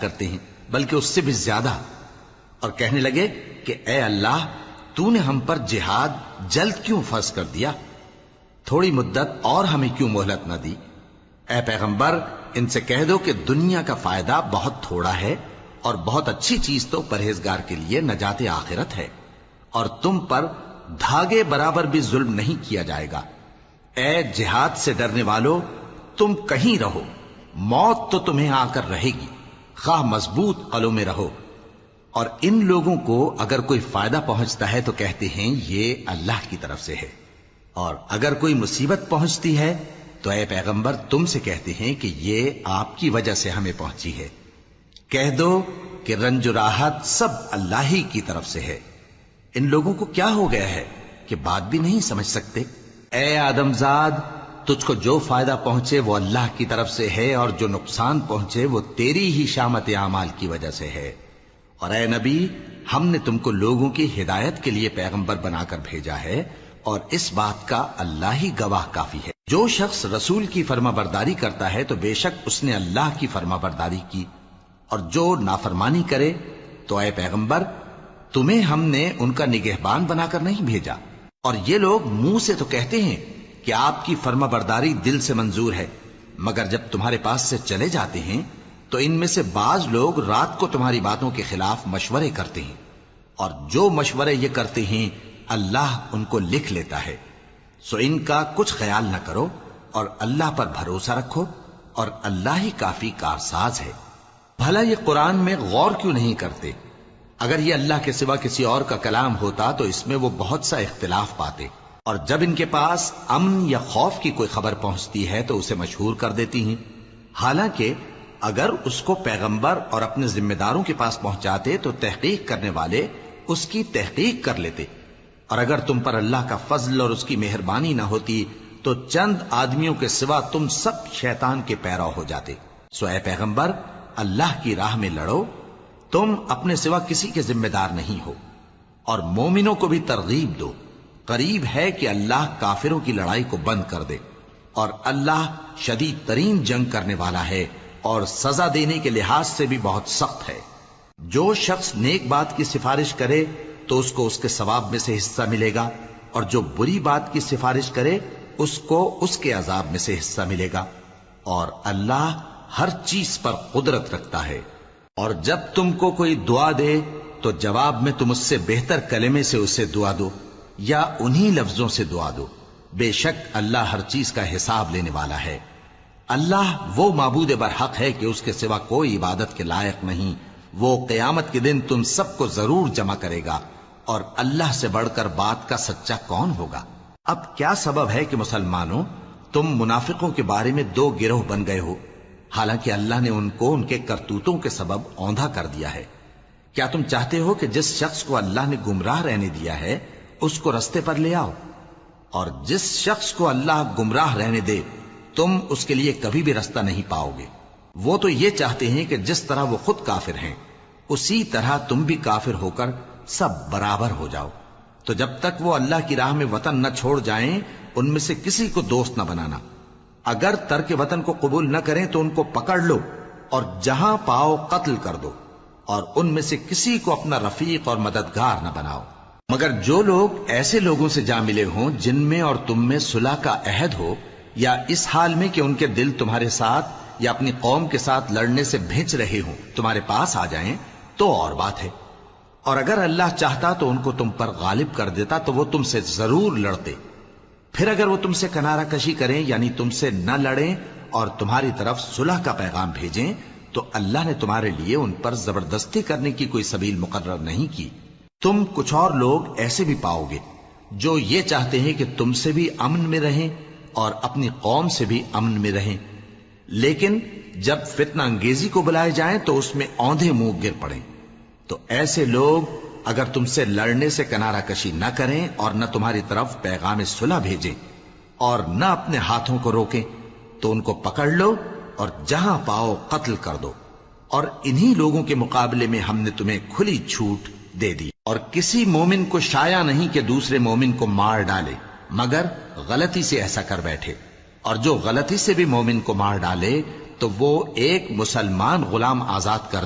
کرتے ہیں بلکہ اس سے بھی زیادہ، اور کہنے لگے کہ اے اللہ تو نے ہم پر جہاد جلد کیوں فرض کر دیا، تھوڑی مدت اور ہمیں کیوں مہلت نہ دی؟ اے پیغمبر ان سے کہہ دو کہ دنیا کا فائدہ بہت تھوڑا ہے، اور بہت اچھی چیز تو پرہیزگار کے لیے نجات آخرت ہے، اور تم پر دھاگے برابر بھی ظلم نہیں کیا جائے گا۔ اے جہاد سے ڈرنے والو، تم کہیں رہو، موت تو تمہیں آ کر رہے گی، خواہ مضبوط قلعوں میں رہو۔ اور ان لوگوں کو اگر کوئی فائدہ پہنچتا ہے تو کہتے ہیں یہ اللہ کی طرف سے ہے، اور اگر کوئی مصیبت پہنچتی ہے تو اے پیغمبر تم سے کہتے ہیں کہ یہ آپ کی وجہ سے ہمیں پہنچی ہے۔ کہہ دو کہ رنج و راحت سب اللہ ہی کی طرف سے ہے۔ ان لوگوں کو کیا ہو گیا ہے کہ بات بھی نہیں سمجھ سکتے؟ اے آدم زاد، تجھ کو جو فائدہ پہنچے وہ اللہ کی طرف سے ہے، اور جو نقصان پہنچے وہ تیری ہی شامت اعمال کی وجہ سے ہے۔ اور اے نبی، ہم نے تم کو لوگوں کی ہدایت کے لیے پیغمبر بنا کر بھیجا ہے، اور اس بات کا اللہ ہی گواہ کافی ہے۔ جو شخص رسول کی فرما برداری کرتا ہے تو بے شک اس نے اللہ کی فرما برداری کی، اور جو نافرمانی کرے تو اے پیغمبر تمہیں ہم نے ان کا نگہبان بنا کر نہیں بھیجا۔ اور یہ لوگ منہ سے تو کہتے ہیں کہ آپ کی فرما برداری دل سے منظور ہے، مگر جب تمہارے پاس سے چلے جاتے ہیں تو ان میں سے بعض لوگ رات کو تمہاری باتوں کے خلاف مشورے کرتے ہیں، اور جو مشورے یہ کرتے ہیں اللہ ان کو لکھ لیتا ہے۔ سو ان کا کچھ خیال نہ کرو، اور اللہ پر بھروسہ رکھو، اور اللہ ہی کافی کارساز ہے۔ بھلا یہ قرآن میں غور کیوں نہیں کرتے؟ اگر یہ اللہ کے سوا کسی اور کا کلام ہوتا تو اس میں وہ بہت سا اختلاف پاتے، اور جب ان کے پاس امن یا خوف کی کوئی خبر پہنچتی ہے تو اسے مشہور کر دیتی ہیں، حالانکہ اگر اس کو پیغمبر اور اپنے ذمہ داروں کے پاس پہنچاتے تو تحقیق کرنے والے اس کی تحقیق کر لیتے، اور اگر تم پر اللہ کا فضل اور اس کی مہربانی نہ ہوتی تو چند آدمیوں کے سوا تم سب شیطان کے پیرو ہو جاتے۔ سو اے پیغمبر اللہ کی راہ میں لڑو، تم اپنے سوا کسی کے ذمہ دار نہیں ہو، اور مومنوں کو بھی ترغیب دو، قریب ہے کہ اللہ کافروں کی لڑائی کو بند کر دے، اور اللہ شدید ترین جنگ کرنے والا ہے اور سزا دینے کے لحاظ سے بھی بہت سخت ہے۔ جو شخص نیک بات کی سفارش کرے تو اس کو اس کے ثواب میں سے حصہ ملے گا، اور جو بری بات کی سفارش کرے اس کو اس کے عذاب میں سے حصہ ملے گا، اور اللہ ہر چیز پر قدرت رکھتا ہے۔ اور جب تم کو کوئی دعا دے تو جواب میں تم اس سے بہتر کلمے سے اسے دعا دو، یا انہی لفظوں سے دعا دو، بے شک اللہ ہر چیز کا حساب لینے والا ہے۔ اللہ وہ معبود برحق ہے کہ اس کے سوا کوئی عبادت کے لائق نہیں، وہ قیامت کے دن تم سب کو ضرور جمع کرے گا، اور اللہ سے بڑھ کر بات کا سچا کون ہوگا؟ اب کیا سبب ہے کہ مسلمانوں تم منافقوں کے بارے میں دو گروہ بن گئے ہو، حالانکہ اللہ نے ان کو ان کے کرتوتوں کے سبب اوندھا کر دیا ہے؟ کیا تم چاہتے ہو کہ جس شخص کو اللہ نے گمراہ رہنے دیا ہے اس کو رستے پر لے آؤ، اور جس شخص کو اللہ گمراہ رہنے دے تم اس کے لیے کبھی بھی رستہ نہیں پاؤ گے؟ وہ تو یہ چاہتے ہیں کہ جس طرح وہ خود کافر ہیں اسی طرح تم بھی کافر ہو کر سب برابر ہو جاؤ۔ تو جب تک وہ اللہ کی راہ میں وطن نہ چھوڑ جائیں ان میں سے کسی کو دوست نہ بنانا، اگر ترک وطن کو قبول نہ کریں تو ان کو پکڑ لو اور جہاں پاؤ قتل کر دو، اور ان میں سے کسی کو اپنا رفیق اور مددگار نہ بناؤ، مگر جو لوگ ایسے لوگوں سے جا ملے ہوں جن میں اور تم میں صلح کا عہد ہو، یا اس حال میں کہ ان کے دل تمہارے ساتھ یا اپنی قوم کے ساتھ لڑنے سے بھنچ رہے ہوں تمہارے پاس آ جائیں تو اور بات ہے، اور اگر اللہ چاہتا تو ان کو تم پر غالب کر دیتا تو وہ تم سے ضرور لڑتے۔ پھر اگر وہ تم سے کنارہ کشی کریں یعنی تم سے نہ لڑیں اور تمہاری طرف صلح کا پیغام بھیجیں تو اللہ نے تمہارے لیے ان پر زبردستی کرنے کی کوئی سبیل مقرر نہیں کی۔ تم کچھ اور لوگ ایسے بھی پاؤ گے جو یہ چاہتے ہیں کہ تم سے بھی امن میں رہیں اور اپنی قوم سے بھی امن میں رہیں، لیکن جب فتنہ انگیزی کو بلائے جائیں تو اس میں اوندھے منہ گر پڑیں۔ تو ایسے لوگ اگر تم سے لڑنے سے کنارہ کشی نہ کریں اور نہ تمہاری طرف پیغام صلح بھیجیں اور نہ اپنے ہاتھوں کو روکیں تو ان کو پکڑ لو اور جہاں پاؤ قتل کر دو، اور انہی لوگوں کے مقابلے میں ہم نے تمہیں کھلی چھوٹ دے دی، اور کسی مومن کو شایع نہیں کہ دوسرے مومن کو مار ڈالے مگر غلطی سے ایسا کر بیٹھے، اور جو غلطی سے بھی مومن کو مار ڈالے تو وہ ایک مسلمان غلام آزاد کر